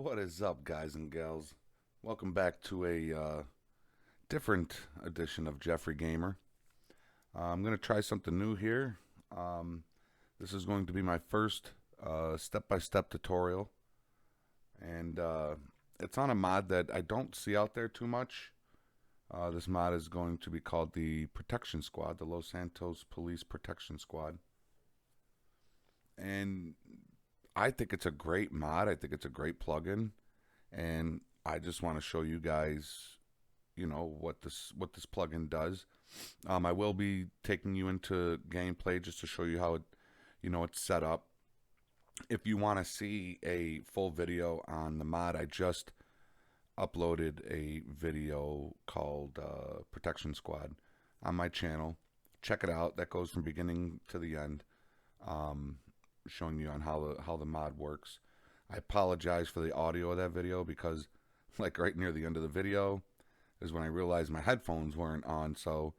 What is up, guys and gals? Welcome back to a different edition of Jeffrey Gamer. I'm going to try something new here. Um, this is going to be my first step-by-step tutorial, and it's on a mod that I don't see out there too much. This mod is going to be called the Protection Squad, the Los Santos Police Protection Squad. And I think it's a great mod. I think it's a great plugin. And I just want to show you guys, what this plugin does. I will be taking you into gameplay just to show you how it's set up. If you want to see a full video on the mod, I just uploaded a video called Protection Squad on my channel. Check it out. That goes from beginning to the end, showing you on how the mod works. I apologize for the audio of that video because, like, right near the end of the video is when I realized my headphones weren't on, so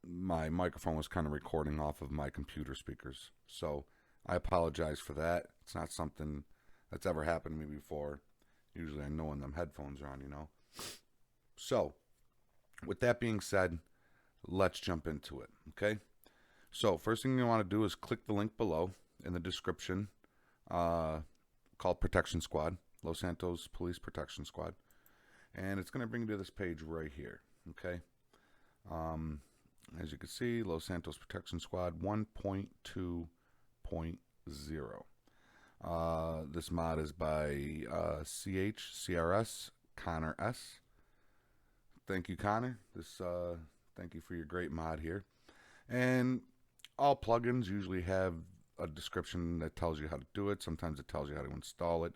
my microphone was kind of recording off of my computer speakers. So I apologize for that. It's not something that's ever happened to me before. Usually I know when them headphones are on. So, with that being said, let's jump into it, okay? So, first thing you want to do is click the link below in the description. Called Protection Squad, Los Santos Police Protection Squad, and it's going to bring you to this page right here. Okay, as you can see, Los Santos Protection Squad 1.2.0. This mod is by CHCRS Connor S. Thank you, Connor. Thank you for your great mod here. And all plugins usually have a description that tells you how to do it. Sometimes it tells you how to install it.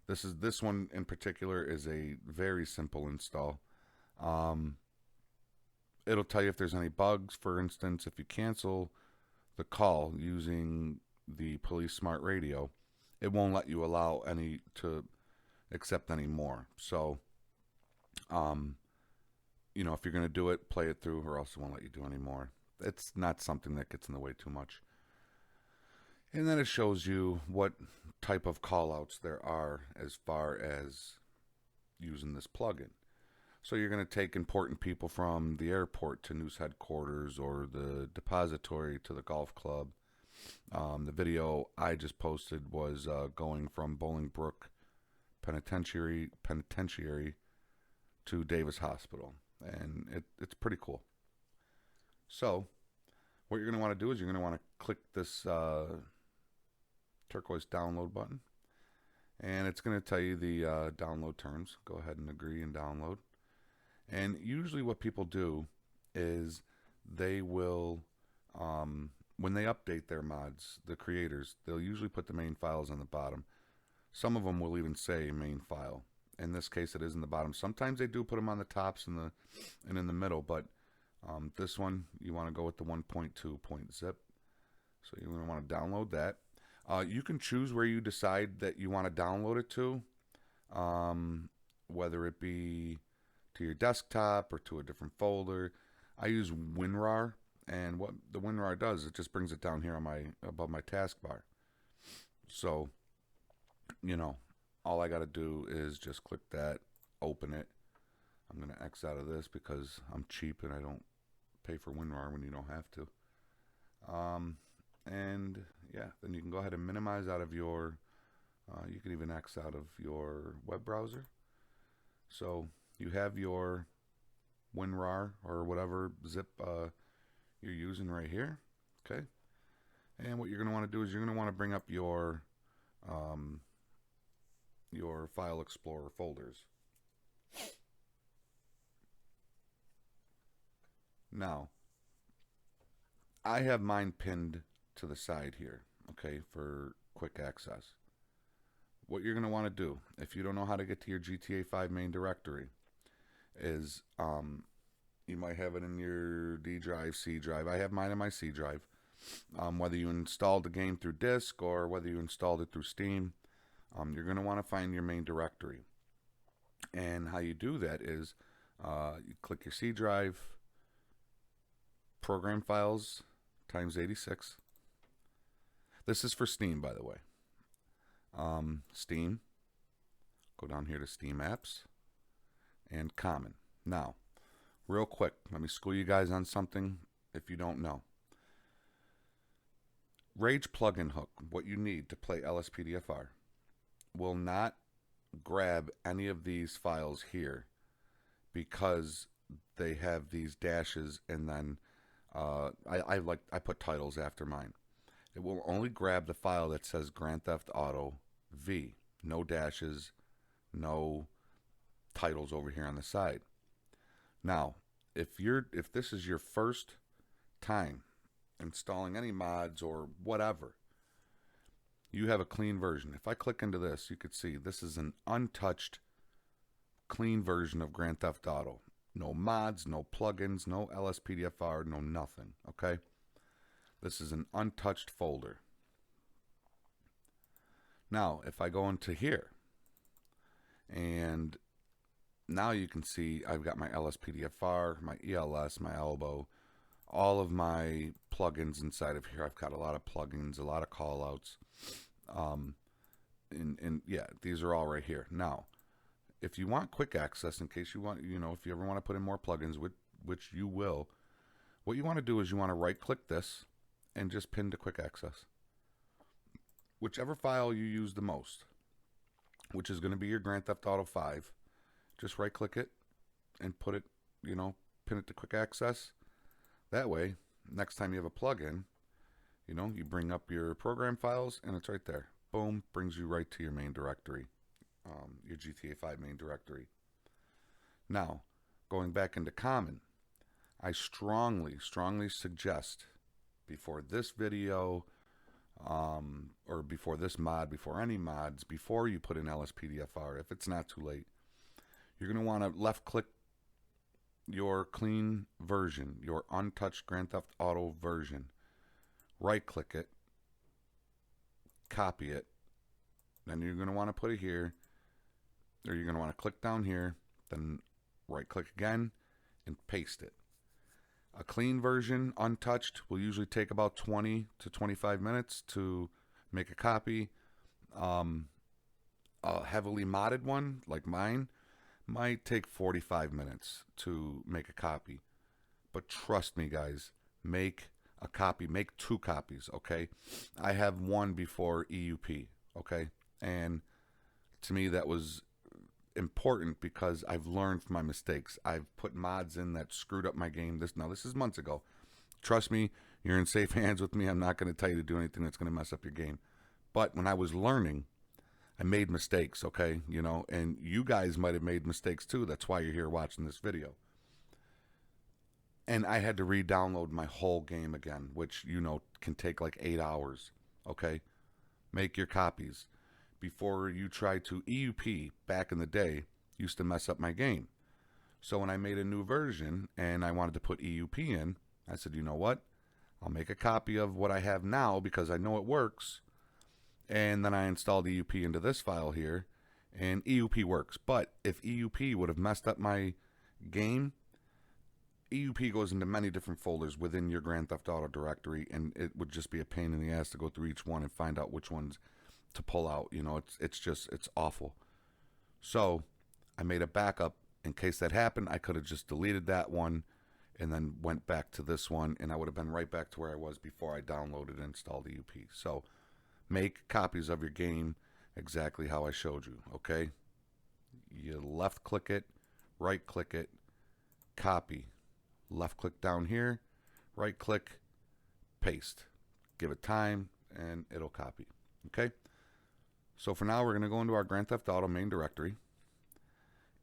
This one in particular is a very simple install. It'll tell you if there's any bugs. For instance, if you cancel the call using the police smart radio, it won't let you allow any to accept any more. So, if you're going to do it, play it through, or else it won't let you do any more. It's not something that gets in the way too much. And then it shows you what type of callouts there are as far as using this plugin. So you're going to take important people from the airport to news headquarters, or the depository to the golf club. The video I just posted was going from Bolingbrook Penitentiary to Davis Hospital, and it's pretty cool. So what you're going to want to do is you're going to want to click this turquoise download button, and it's going to tell you the download terms. Go ahead and agree and download. And usually what people do is they will, when they update their mods, the creators, they'll usually put the main files on the bottom. Some of them will even say main file. In this case, it is in the bottom. Sometimes they do put them on the tops and in the middle, but this one, you want to go with the 1.2.zip. So you're going to want to download that. You can choose where you decide that you want to download it to, whether it be to your desktop or to a different folder. I use WinRAR, and what the WinRAR does, it just brings it down here on above my taskbar. So, all I got to do is just click that, open it. I'm going to X out of this because I'm cheap and I don't pay for WinRAR when you don't have to. And yeah, then you can go ahead and minimize out of your, you can even X out of your web browser. So you have your WinRAR or whatever zip you're using right here. Okay. And what you're going to want to do is you're going to want to bring up your File Explorer folders. Now, I have mine pinned to the side here, okay, for quick access. What you're going to want to do, if you don't know how to get to your GTA 5 main directory, is you might have it in your D drive, C drive. I have mine in my C drive. Whether you installed the game through disk or whether you installed it through Steam, you're going to want to find your main directory. And how you do that is you click your C drive, program files times 86. This is for Steam, by the way. Steam. Go down here to Steam Apps and Common. Now, real quick, let me school you guys on something if you don't know. Rage plugin hook, what you need to play LSPDFR, will not grab any of these files here because they have these dashes, and then I put titles after mine. It will only grab the file that says Grand Theft Auto V. No dashes, no titles over here on the side. Now, if this is your first time installing any mods or whatever, you have a clean version. If I click into this, you could see this is an untouched, clean version of Grand Theft Auto. No mods, no plugins, no LSPDFR, no nothing, okay? This is an untouched folder. Now, if I go into here, and now you can see I've got my LSPDFR, my ELS, my Elbow, all of my plugins inside of here. I've got a lot of plugins, a lot of callouts. And yeah, these are all right here. Now, if you want quick access, in case you want, if you ever want to put in more plugins, which you will, what you want to do is you want to right click this and just pin to quick access. Whichever file you use the most, which is going to be your Grand Theft Auto 5, just right click it and put it, pin it to quick access. That way, next time you have a plugin, you bring up your program files and it's right there. Boom, brings you right to your main directory, your GTA 5 main directory. Now, going back into Common, I strongly suggest before this video, or before this mod, before any mods, before you put in LSPDFR, if it's not too late, you're going to want to left click your clean version, your untouched Grand Theft Auto version, right click it, copy it, then you're going to want to put it here, or you're going to want to click down here, then right click again and paste it. A clean version, untouched, will usually take about 20 to 25 minutes to make a copy. A heavily modded one, like mine, might take 45 minutes to make a copy. But trust me, guys, make a copy. Make 2 copies, okay? I have one before EUP, okay? And to me, that was important because I've learned from my mistakes. I've put mods in that screwed up my game. This is months ago. Trust me, you're in safe hands with me. I'm not going to tell you to do anything that's going to mess up your game. But when I was learning, I made mistakes, okay? And you guys might have made mistakes too. That's why you're here watching this video. And I had to re-download my whole game again, which, can take like 8 hours, okay? Make your copies. Before you try to EUP, back in the day, used to mess up my game. So when I made a new version and I wanted to put EUP in, I said, you know what? I'll make a copy of what I have now because I know it works. And then I installed EUP into this file here, and EUP works. But if EUP would have messed up my game, EUP goes into many different folders within your Grand Theft Auto directory, and it would just be a pain in the ass to go through each one and find out which ones to pull out. It's awful. So I made a backup in case that happened. I could have just deleted that one and then went back to this one, and I would have been right back to where I was before I downloaded and installed EUP. So make copies of your game exactly how I showed you, okay? You left click it, right click it, copy. Left click down here, right click, paste. Give it time and it'll copy, okay? So for now, we're going to go into our Grand Theft Auto main directory.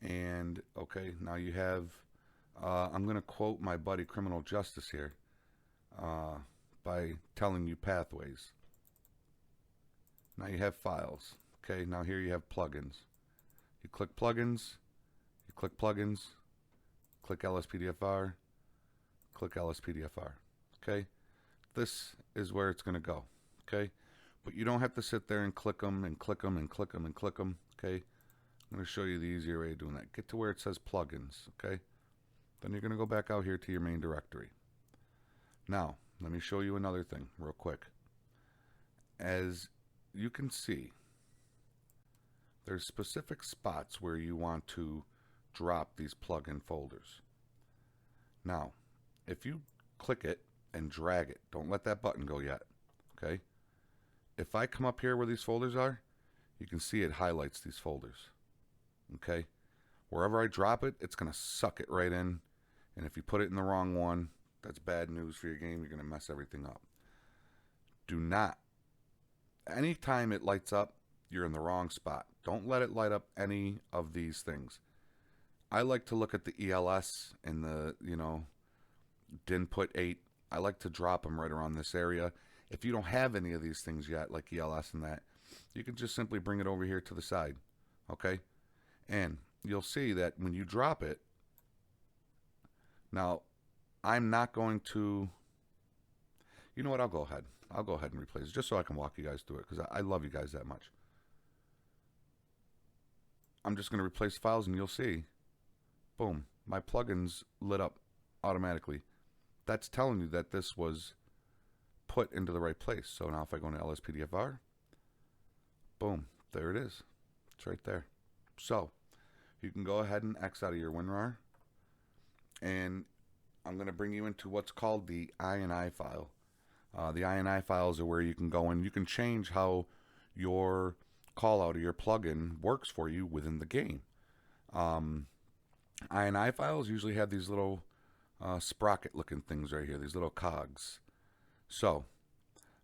And, okay, now you have, I'm going to quote my buddy Criminal Justice here by telling you pathways. Now you have files. Okay, now here you have plugins. You click plugins, click LSPDFR, click LSPDFR. Okay, this is where it's going to go. Okay, but you don't have to sit there and click them and click them and click them and click them. Okay, I'm going to show you the easier way of doing that. Get to where it says plugins. Okay, then you're going to go back out here to your main directory. Now, let me show you another thing real quick. As you can see, there's specific spots where you want to drop these plugin folders. Now, if you click it and drag it, don't let that button go yet, okay? If I come up here where these folders are, you can see it highlights these folders, okay? Wherever I drop it, it's going to suck it right in, and if you put it in the wrong one, that's bad news for your game. You're going to mess everything up. Do not, anytime it lights up, you're in the wrong spot. Don't let it light up any of these things. I like to look at the ELS and the, DIN put 8. I like to drop them right around this area. If you don't have any of these things yet, like ELS and that, you can just simply bring it over here to the side, okay? And you'll see that when you drop it, now, I'm not going to, you know what, I'll go ahead and replace it, just so I can walk you guys through it, because I love you guys that much. I'm just going to replace files, and you'll see, boom, my plugins lit up automatically. That's telling you that this was put into the right place. So now if I go into LSPDFR, boom, there it is. It's right there. So you can go ahead and X out of your WinRAR, and I'm going to bring you into what's called the INI file. The INI files are where you can go and you can change how your call out of your plugin works for you within the game. INI files usually have these little sprocket looking things right here, these little cogs. So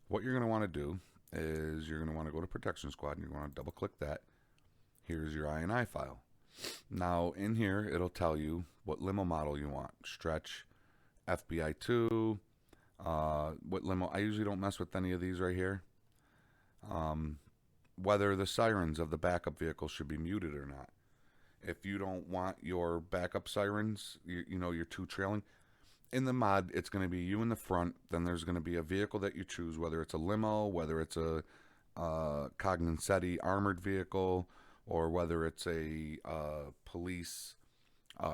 what you're going to want to do is you're going to want to go to Protection Squad and you're going to double click that. Here's your INI file. Now in here it'll tell you what limo model you want. Stretch, FBI2, what limo. I usually don't mess with any of these right here. Whether the sirens of the backup vehicle should be muted or not. If you don't want your backup sirens, your two trailing, in the mod it's going to be you in the front, then there's going to be a vehicle that you choose, whether it's a limo, whether it's a Cognoscetti armored vehicle, or whether it's a police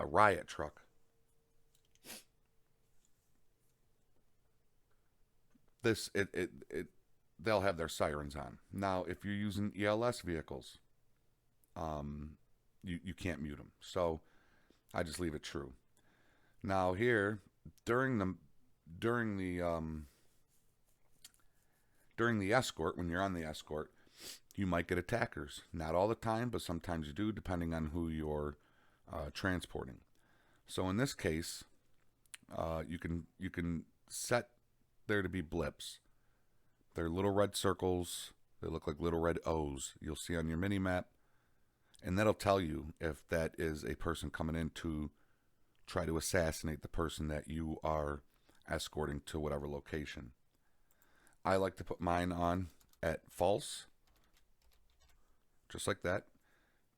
riot truck. They'll have their sirens on. Now, if you're using ELS vehicles, you can't mute them. So I just leave it true. Now here, during the escort, when you're on the escort, you might get attackers. Not all the time, but sometimes you do, depending on who you're transporting. So in this case, you can set there to be blips. They're little red circles. They look like little red O's. You'll see on your mini map, and that'll tell you if that is a person coming in to try to assassinate the person that you are escorting to whatever location. I like to put mine on at false, just like that,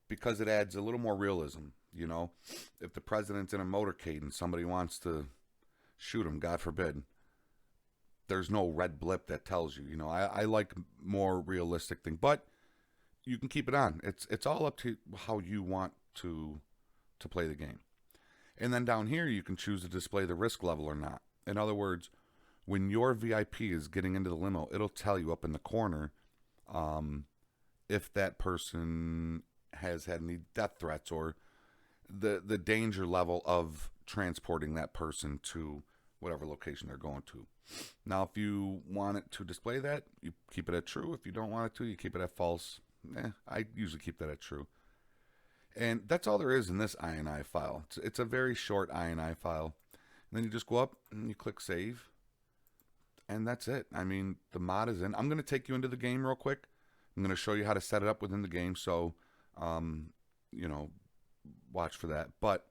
because it adds a little more realism. If the president's in a motorcade and somebody wants to shoot him, God forbid, there's no red blip that tells you. I like more realistic thing, but you can keep it on. It's all up to how you want to play the game. And then down here, you can choose to display the risk level or not. In other words, when your VIP is getting into the limo, it'll tell you up in the corner if that person has had any death threats or the danger level of transporting that person to whatever location they're going to. Now, if you want it to display that, you keep it at true. If you don't want it to, you keep it at false. I usually keep that at true. And that's all there is in this INI file. It's a very short INI file. And then you just go up and you click save. And that's it. I mean, the mod is in. I'm going to take you into the game real quick. I'm going to show you how to set it up within the game. So, watch for that. But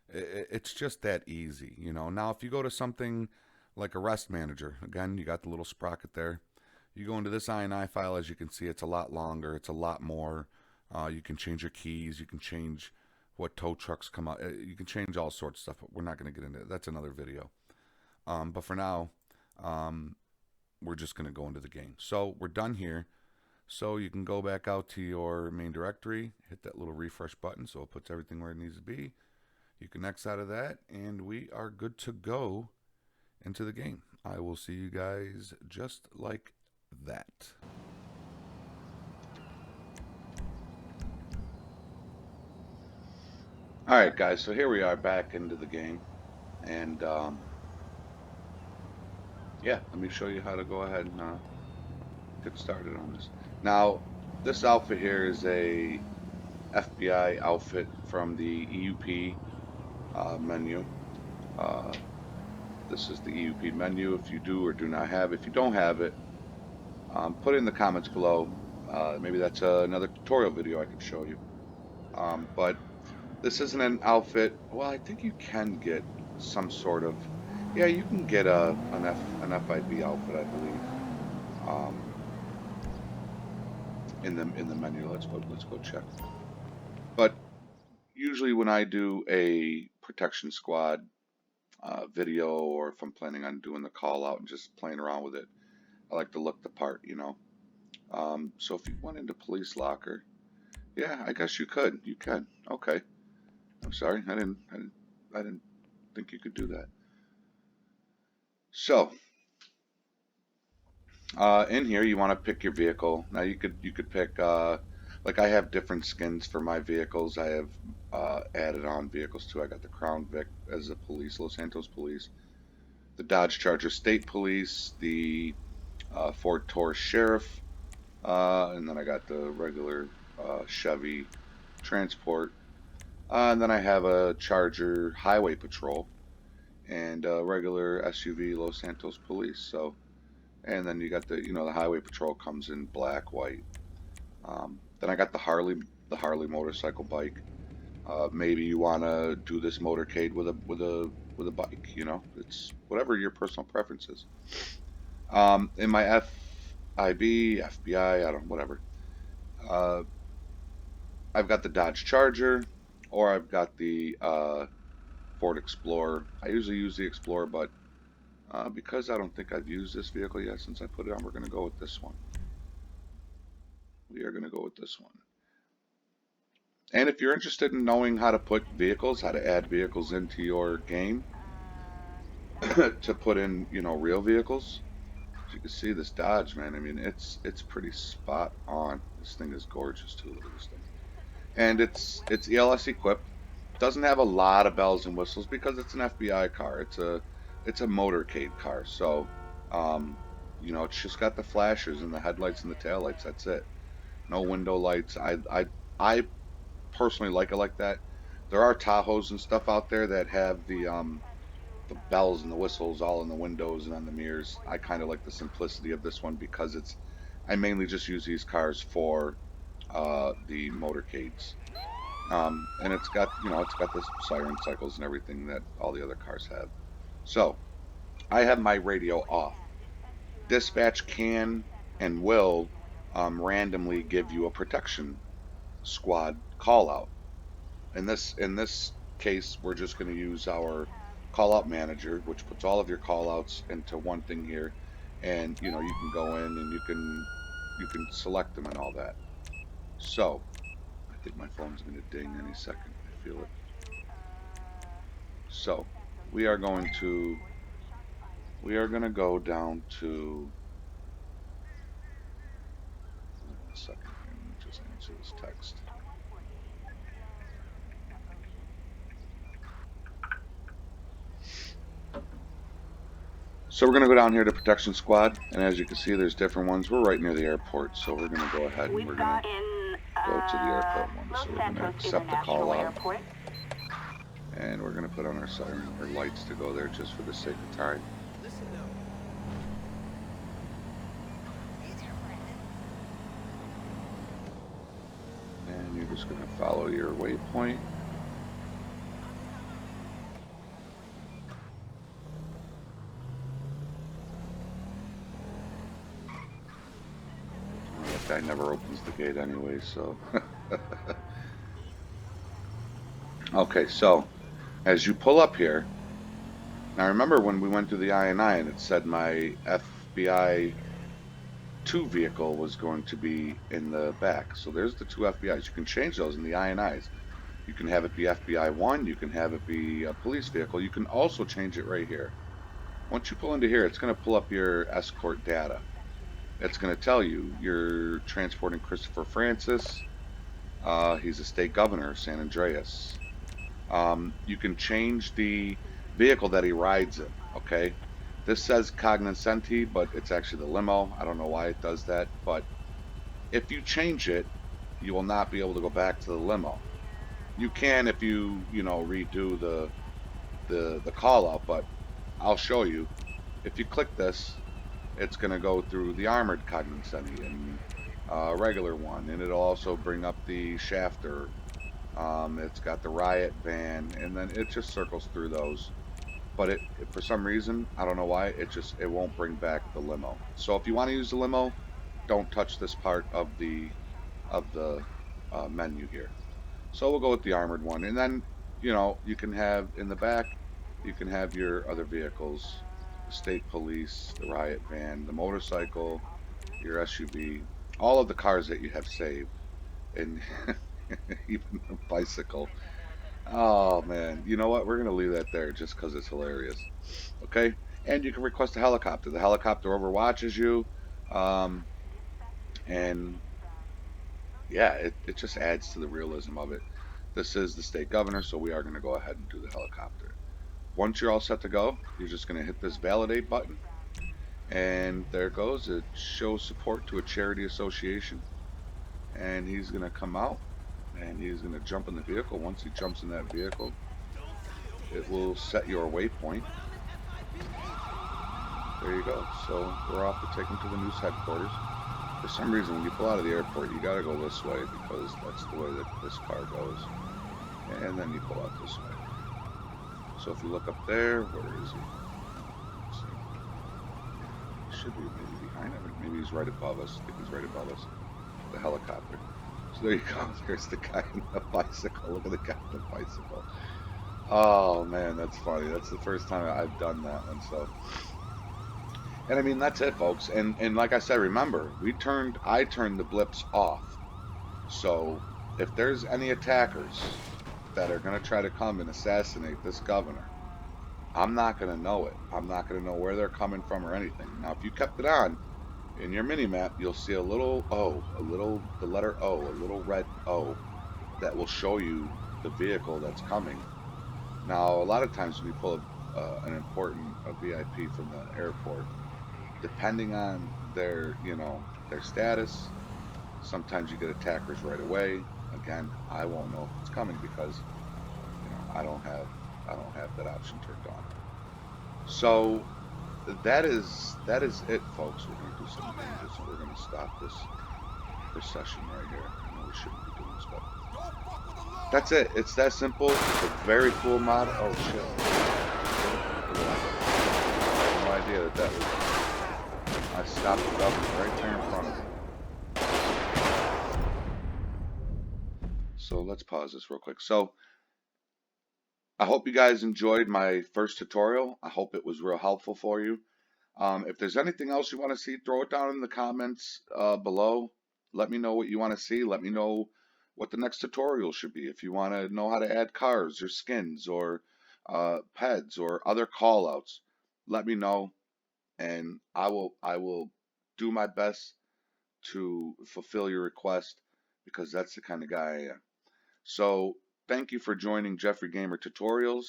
it's just that easy. Now, if you go to something like Arrest Manager, again, you got the little sprocket there. You go into this INI file, as you can see, it's a lot longer. It's a lot more. You can change your keys. You can change what tow trucks come out. You can change all sorts of stuff, but we're not going to get into it. That's another video. But for now, we're just going to go into the game. So we're done here. So you can go back out to your main directory, hit that little refresh button so it puts everything where it needs to be. You can X out of that, and we are good to go into the game. I will see you guys just like that. All right, guys. So here we are back into the game, and yeah, let me show you how to go ahead and get started on this. Now, this outfit here is a FBI outfit from the EUP menu. Uh, this is the EUP menu. If you do or do not have, if you don't have it, put it in the comments below. Maybe that's another tutorial video I can show you. But this isn't an outfit. Well, I think you can get some sort of. Yeah, you can get an FIB outfit, I believe. Um, in the menu. Let's go check. But usually when I do a protection squad video, or if I'm planning on doing the call out and just playing around with it, I like to look the part, you know. So if you went into police locker, yeah, I guess you could. You can. Okay. I'm sorry. I didn't think you could do that. So in here, you want to pick your vehicle. Now you could pick like I have different skins for my vehicles. I have added on vehicles too. I got the Crown Vic as a police, Los Santos Police, the Dodge Charger State Police, the Ford Taurus Sheriff, and then I got the regular Chevy Transport, and then I have a Charger Highway Patrol and a regular SUV Los Santos Police. So, and then you got the Highway Patrol comes in black, white. Then I got the Harley motorcycle bike. Maybe you want to do this motorcade with a bike. It's whatever your personal preference is. In my FIB, FBI, I don't whatever. Uh, I've got the Dodge Charger, or I've got the Ford Explorer. I usually use the Explorer, but because I don't think I've used this vehicle yet since I put it on, we're going to go with this one. We are going to go with this one. And if you're interested in knowing how to put vehicles, how to add vehicles into your game, to put in, real vehicles, as you can see, this Dodge, man, I mean, it's pretty spot on. This thing is gorgeous too. Look at this thing. And it's ELS equipped. Doesn't have a lot of bells and whistles because it's an FBI car. It's a motorcade car. So, um, it's just got the flashers and the headlights and the taillights. That's it. No window lights. I personally like it like that. There are Tahoes and stuff out there that have the bells and the whistles all in the windows and on the mirrors. I kind of like the simplicity of this one because I mainly just use these cars for the motorcades. And it's got the siren cycles and everything that all the other cars have. So I have my radio off. Dispatch can and will randomly give you a protection squad call out. In this case, we're just going to use our call out manager, which puts all of your call outs into one thing here, and you can go in and you can select them and all that. So I think my phone's going to ding any second. I feel it. So we are going to go down to. Hold on a second here. Let me just answer this text. So we're going to go down here to Protection Squad, and as you can see, there's different ones. We're right near the airport, so we're going to go ahead and we're going to go to the airport one. So we're going to accept the call out, and we're going to put on our siren or lights to go there just for the sake of time. And you're just going to follow your waypoint. That guy never opens the gate anyway, so. Okay, so as you pull up here, now remember when we went through the INI and it said my FBI 2 vehicle was going to be in the back. So there's the 2 FBIs. You can change those in the INIs. You can have it be FBI 1. You can have it be a police vehicle. You can also change it right here. Once you pull into here, it's going to pull up your escort data. It's going to tell you you're transporting Christopher Francis. He's a state governor of San Andreas. You can change the vehicle that he rides in. Okay, this says cognoscenti, but it's actually the limo. I don't know why it does that, but if you change it, you will not be able to go back to the limo. You can if you know redo the call out, but I'll show you. If you click this, it's going to go through the armored cognoscenti and a regular one, and it'll also bring up the shafter. It's got the riot van, and then it just circles through those. But for some reason, I don't know why, it won't bring back the limo. So if you want to use the limo, don't touch this part of the menu here. So we'll go with the armored one, and then you can have in the back, you can have your other vehicles, the state police, the riot van, the motorcycle, your SUV, all of the cars that you have saved, and even the bicycle. Oh man, you know what? We're gonna leave that there just because it's hilarious. Okay, and you can request a helicopter. The helicopter overwatches you, um, and yeah, it just adds to the realism of it. This is the state governor, so we are going to go ahead and do the helicopter. Once you're all set to go, you're just going to hit this validate button, and there it goes. It shows support to a charity association, and he's going to come out, and he's going to jump in the vehicle. Once he jumps in that vehicle, it will set your waypoint. There you go. So we're off to take him to the news headquarters. For some reason, when you pull out of the airport, you got to go this way because that's the way that this car goes. And then you pull out this way. So if you look up there, where is he? Let's see. He should be maybe behind him. Maybe he's right above us. I think he's right above us. The helicopter. So there you go. There's the guy in the bicycle. Look at the guy in the bicycle. Oh man, that's funny. That's the first time I've done that one. So, and I mean that's it, folks. And like I said, remember I turned the blips off. So if there's any attackers that are gonna try to come and assassinate this governor, I'm not going to know it. I'm not going to know where they're coming from or anything. Now, if you kept it on in your mini map, you'll see a little O, the letter O, a little red O that will show you the vehicle that's coming. Now, a lot of times when you pull an important VIP from the airport, depending on their status, sometimes you get attackers right away. Again, I won't know if it's coming because, I don't have that option turned on. So that is it, folks. We're gonna do something dangerous. We're gonna stop this procession right here. I know we shouldn't be doing this, but that's it. It's that simple. It's a very cool mod. Oh shit! Look at that. I had no idea that was. I stopped it up right there in front of me. So let's pause this real quick. So I hope you guys enjoyed my first tutorial. I hope it was real helpful for you. If there's anything else you want to see, throw it down in the comments below. Let me know what you want to see. Let me know what the next tutorial should be. If you want to know how to add cars or skins or peds or other callouts, let me know, and I will do my best to fulfill your request because that's the kind of guy I am. So thank you for joining Jeffrey Gamer Tutorials.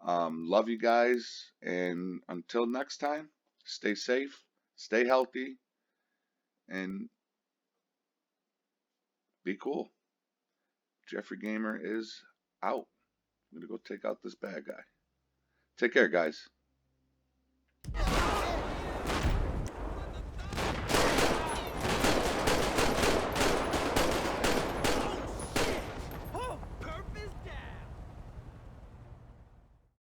Love you guys, and until next time, stay safe, stay healthy, and be cool. Jeffrey Gamer is out. I'm gonna go take out this bad guy. Take care, guys.